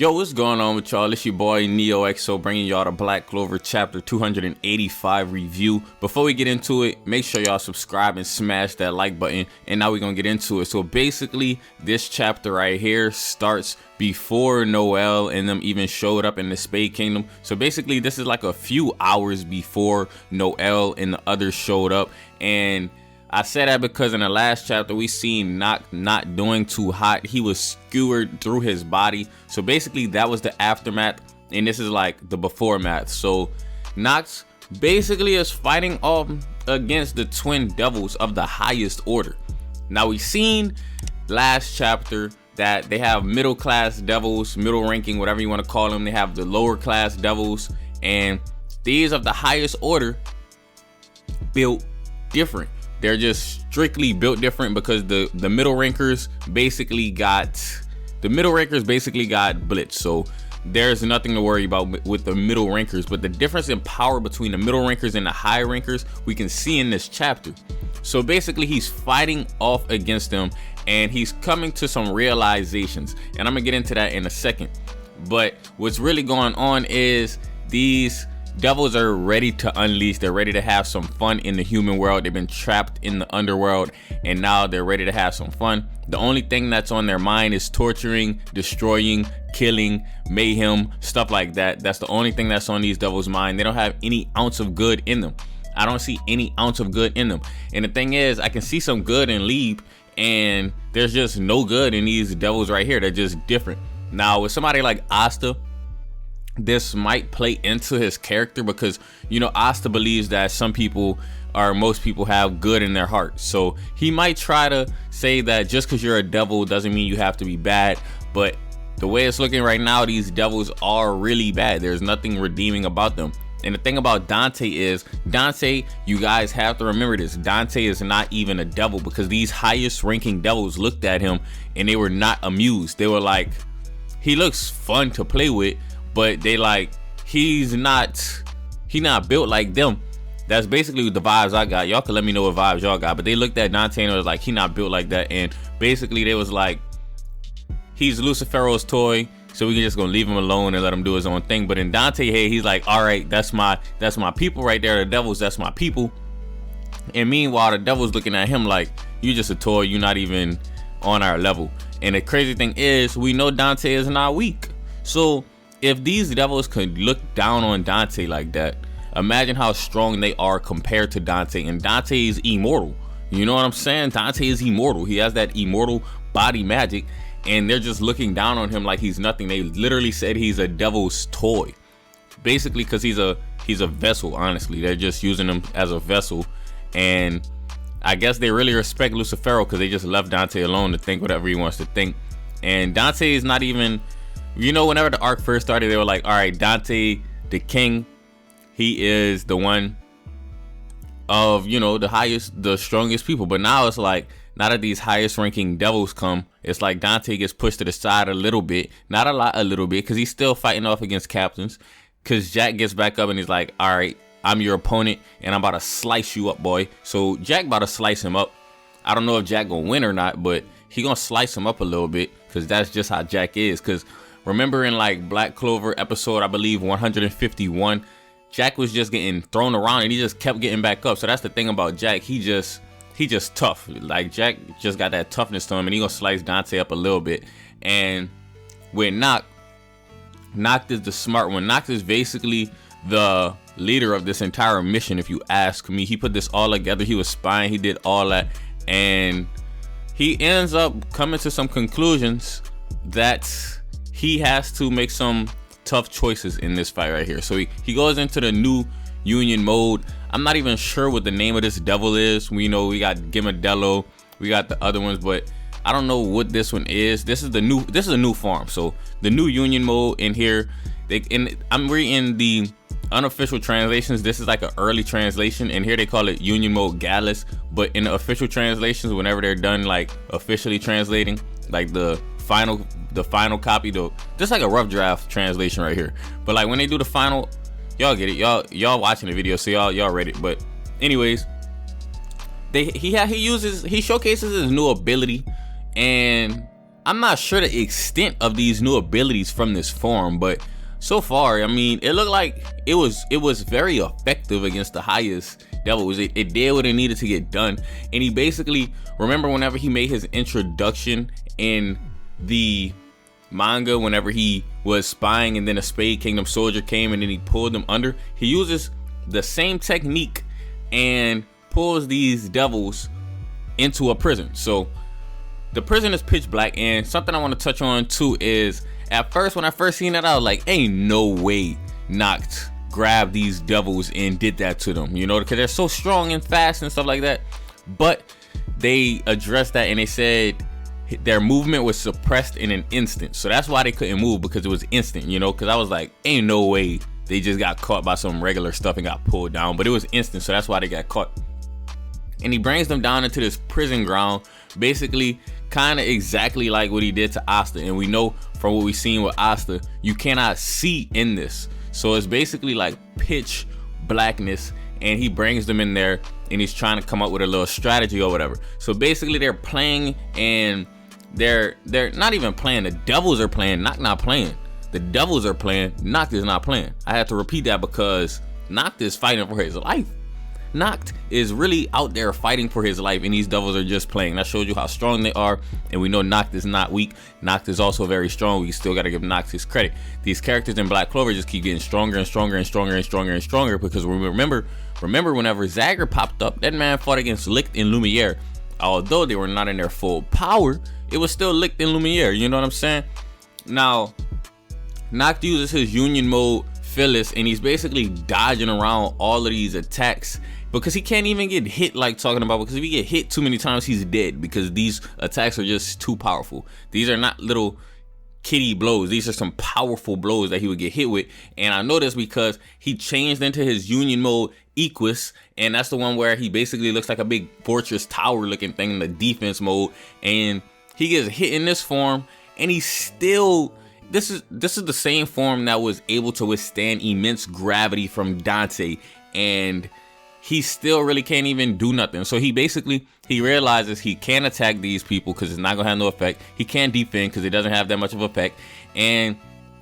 Yo, what's going on with y'all? It's your boy NeoXO bringing y'all the Black Clover chapter 285 review. Before we get into it, make sure y'all subscribe and smash that like button. And now we're gonna get into it. So basically, this chapter right here starts before Noel and them even showed up in the Spade Kingdom. So basically, this is like a few hours before Noel and the others showed up. And I say that because in the last chapter, we seen Nacht not doing too hot. He was skewered through his body. So basically, that was the aftermath. And this is like the before math. So Nacht basically is fighting off against the twin devils of the highest order. Now, we seen last chapter that they have middle class devils, middle ranking, whatever you want to call them. They have the lower class devils. And these of the highest order built different. They're just strictly built different because the middle rankers basically got blitzed. So there's nothing to worry about with the middle rankers. But the difference in power between the middle rankers and the high rankers, we can see in this chapter. So basically, he's fighting off against them and he's coming to some realizations. And I'm gonna get into that in a second. But what's really going on is these devils are ready to unleash. They're ready to have some fun in the human world. They've been trapped in the underworld and now they're ready to have some fun. The only thing that's on their mind is torturing, destroying, killing, mayhem, stuff like that. That's the only thing that's on these devils' mind. They don't have any ounce of good in them. I don't see any ounce of good in them. And the thing is, I can see some good in Lieb, and there's just no good in these devils right here. They're just different. Now, with somebody like Asta, this might play into his character because, you know, Asta believes that most people have good in their heart. So he might try to say that just because you're a devil doesn't mean you have to be bad. But the way it's looking right now, these devils are really bad. There's nothing redeeming about them. And the thing about Dante is, you guys have to remember this. Dante is not even a devil because these highest ranking devils looked at him and they were not amused. They were like, he looks fun to play with, but they like, he's not built like them. That's basically the vibes I got. Y'all can let me know what vibes y'all got. But they looked at Dante and was like, he not built like that. And basically they was like, he's Lucifero's toy, so we can just gonna leave him alone and let him do his own thing. But in Dante head, he's like, all right, that's my people right there. The devils, that's my people. And meanwhile, the devil's looking at him like, you just a toy. You're not even on our level. And the crazy thing is, we know Dante is not weak. So if these devils could look down on Dante like that, imagine how strong they are compared to Dante. And Dante is immortal. You know what I'm saying? Dante is immortal. He has that immortal body magic. And they're just looking down on him like he's nothing. They literally said he's a devil's toy. Basically because he's a vessel, honestly. They're just using him as a vessel. And I guess they really respect Lucifero because they just left Dante alone to think whatever he wants to think. And Dante is not even... You know, whenever the arc first started, they were like, all right, Dante, the king, he is the one of, you know, the strongest people. But now it's like, now that these highest ranking devils come, it's like Dante gets pushed to the side a little bit. Not a lot, a little bit, because he's still fighting off against captains. Because Jack gets back up and he's like, all right, I'm your opponent and I'm about to slice you up, boy. So Jack about to slice him up. I don't know if Jack gonna win or not, but he gonna slice him up a little bit because that's just how Jack is. Because remember in like Black Clover episode, I believe 151, Jack was just getting thrown around and he just kept getting back up. So that's the thing about Jack. He just tough. Like Jack just got that toughness to him and he gonna slice Dante up a little bit. And with Nacht is the smart one. Nacht is basically the leader of this entire mission, if you ask me. He put this all together. He was spying. He did all that. And he ends up coming to some conclusions that he has to make some tough choices in this fight right here. So he goes into the new union mode. I'm not even sure what the name of this devil is. We know we got Gimadello, we got the other ones, but I don't know what this one is. This is a new farm. So the new union mode in here, I'm reading the unofficial translations. This is like an early translation, and here they call it union mode Gallus. But in the official translations, whenever they're done like officially translating, like the final copy, though, just like a rough draft translation right here. But like when they do the final, y'all get it. Y'all watching the video, so y'all read it. But anyways, he showcases his new ability, and I'm not sure the extent of these new abilities from this form, but so far, I mean, it looked like it was very effective against the highest devils. It did what it needed to get done. And he basically, remember whenever he made his introduction in the manga, whenever he was spying and then a Spade Kingdom soldier came and then he pulled them under, he uses the same technique and pulls these devils into a prison. So the prison is pitch black, and something I want to touch on too is, at first, when I first seen that, I was like, ain't no way Nacht grabbed these devils and did that to them, you know, because they're so strong and fast and stuff like that. But they addressed that and they said their movement was suppressed in an instant. So that's why they couldn't move, because it was instant, you know, because I was like, ain't no way they just got caught by some regular stuff and got pulled down. But it was instant, so that's why they got caught. And he brings them down into this prison ground, basically kind of exactly like what he did to Asta. And we know from what we've seen with Asta, you cannot see in this. So it's basically like pitch blackness, and he brings them in there and he's trying to come up with a little strategy or whatever. So basically they're playing, and they're not even playing. The devils are playing, Nacht not playing. The devils are playing, Nacht is not playing. I have to repeat that because Nacht is fighting for his life. Nacht is really out there fighting for his life, and these devils are just playing. That shows you how strong they are, and we know Nacht is not weak. Nacht is also very strong. We still got to give Nacht his credit. These characters in Black Clover just keep getting stronger and stronger and stronger and stronger and stronger, because remember whenever Zagger popped up, that man fought against Licht and Lumiere. Although they were not in their full power, it was still Licht and Lumiere, you know what I'm saying? Now, Nacht uses his union mode Phyllis, and he's basically dodging around all of these attacks, because he can't even get hit, like talking about, because if he get hit too many times, he's dead, because these attacks are just too powerful. These are not little kitty blows. These are some powerful blows that he would get hit with. And I know this because he changed into his union mode Equus, and that's the one where he basically looks like a big fortress tower looking thing in the defense mode, and he gets hit in this form, and he's still, this is the same form that was able to withstand immense gravity from Dante, and he still really can't even do nothing. So he realizes he can't attack these people because it's not gonna have no effect. He can't defend because it doesn't have that much of effect. And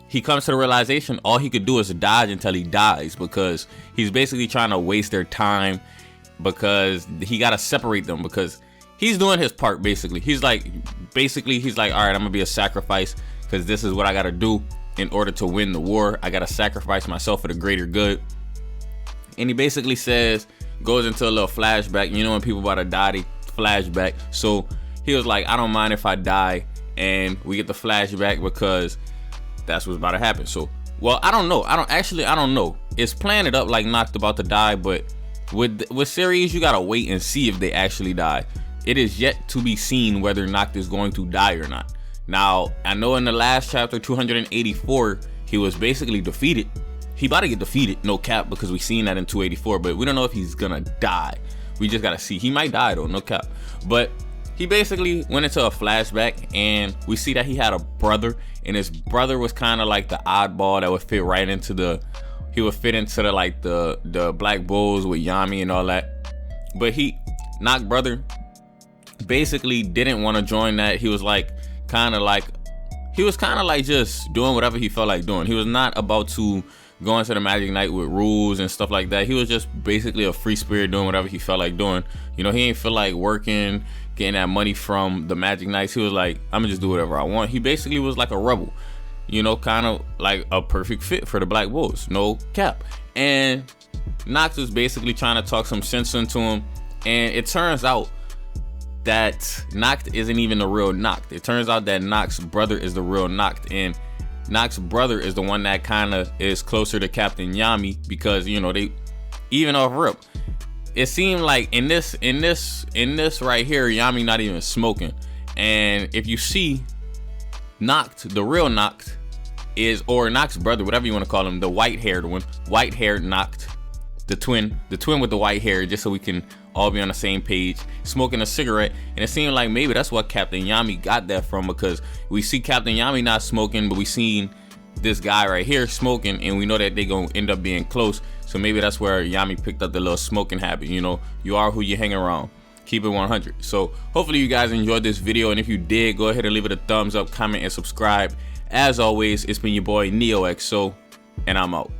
he comes to the realization all he could do is dodge until he dies, because he's basically trying to waste their time, because he gotta separate them, because he's doing his part basically. He's like, all right, I'm gonna be a sacrifice because this is what I gotta do in order to win the war. I gotta sacrifice myself for the greater good. And he basically goes into a little flashback. You know, when people about to die, they flashback. So he was like, I don't mind if I die. And we get the flashback because that's what's about to happen. So, well, I don't know. I don't know. It's playing it up like Nacht about to die, but with series, you gotta wait and see if they actually die. It is yet to be seen whether Nacht is going to die or not. Now, I know in the last chapter, 284, he was basically defeated. He about to get defeated, no cap, because we seen that in 284, but we don't know if he's gonna die. We just gotta see. He might die though, no cap. But he basically went into a flashback, and we see that he had a brother, and his brother was kind of like the oddball that would fit right into the Black Bulls with Yami and all that. But Nacht brother basically didn't want to join that. He was kind of like just doing whatever he felt like doing. He was not about to go into the Magic Night with rules and stuff like that. He was just basically a free spirit doing whatever he felt like doing. You know, he ain't feel like working, getting that money from the Magic Nights. He was like, I'm gonna just do whatever I want. He basically was like a rebel, you know, kind of like a perfect fit for the Black Bulls, no cap. And Nacht was basically trying to talk some sense into him, and it turns out that Nacht isn't even the real Nacht. It turns out that Nacht's brother is the real Nacht, and Nacht's brother is the one that kind of is closer to Captain Yami, because, you know, they even off rip, it seemed like in this right here, Yami not even smoking. And if you see Nacht, the real Nacht or Nacht's brother, whatever you want to call him, the white-haired Nacht, the twin with the white hair, just so we can all be on the same page, smoking a cigarette. And it seemed like maybe that's what Captain Yami got that from, because we see Captain Yami not smoking, but we seen this guy right here smoking, and we know that they gonna end up being close. So maybe that's where Yami picked up the little smoking habit. You know, you are who you hang around. Keep it 100. So hopefully you guys enjoyed this video, and if you did, go ahead and leave it a thumbs up, comment, and subscribe. As always, it's been your boy NeoXO, and I'm out.